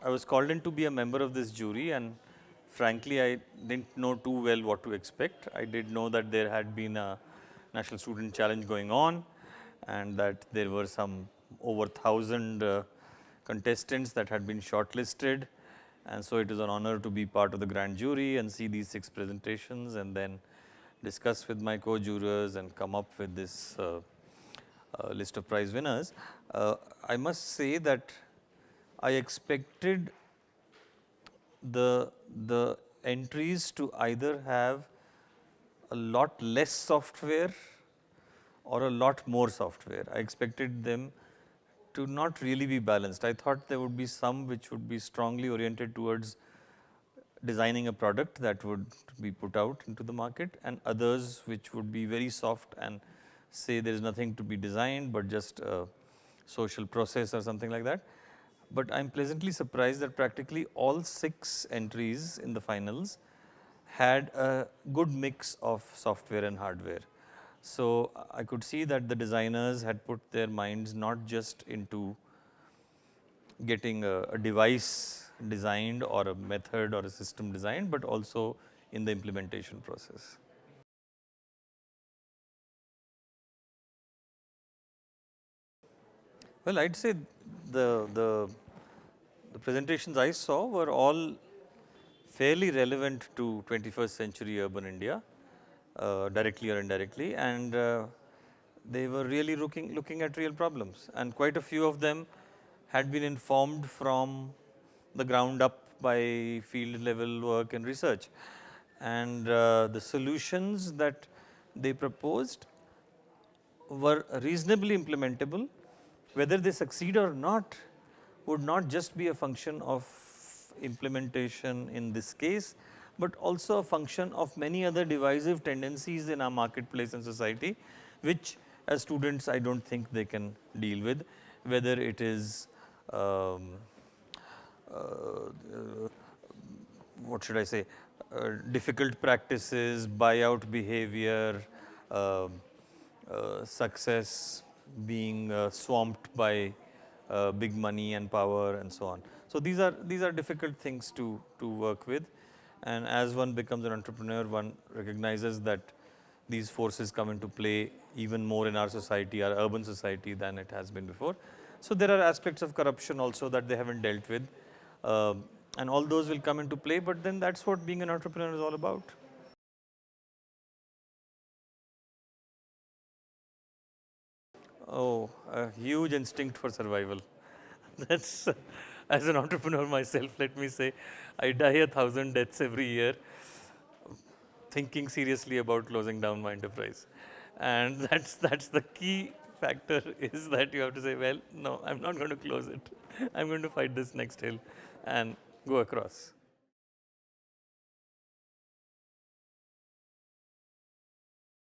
I was called in to be a member of this jury, and frankly, I didn't know too well what to expect. I did know that there had been a National Student Challenge going on, and that there were some over 1,000 contestants that had been shortlisted. And so it is an honor to be part of the grand jury and see these 6 presentations and then discuss with my co-jurors and come up with this list of prize winners. I must say that I expected the entries to either have a lot less software or a lot more software. I expected them to not really be balanced. I thought there would be some which would be strongly oriented towards designing a product that would be put out into the market, and others which would be very soft and say there is nothing to be designed, but just a social process or something like that. But I am pleasantly surprised that practically all 6 entries in the finals had a good mix of software and hardware. So I could see that the designers had put their minds not just into getting a device designed or a method or a system designed, but also in the implementation process. Well, I'd say the presentations I saw were all fairly relevant to 21st century urban India, directly or indirectly, and they were really looking at real problems, and quite a few of them had been informed from the ground up by field level work and research. And the solutions that they proposed were reasonably implementable. Whether they succeed or not would not just be a function of implementation in this case, but also a function of many other divisive tendencies in our marketplace and society, which as students I do not think they can deal with, whether it is what should I say, difficult practices, buyout behavior, success being swamped by big money and power and so on. So these are difficult things to work with, and as one becomes an entrepreneur, one recognizes that these forces come into play even more in our society, our urban society, than it has been before. So there are aspects of corruption also that they haven't dealt with, and all those will come into play, but then that's what being an entrepreneur is all about. Oh, a huge instinct for survival. That's, as an entrepreneur myself, let me say, I die 1,000 deaths every year thinking seriously about closing down my enterprise. And that's the key factor, is that you have to say, well, no, I'm not going to close it. I'm going to fight this next hill and go across.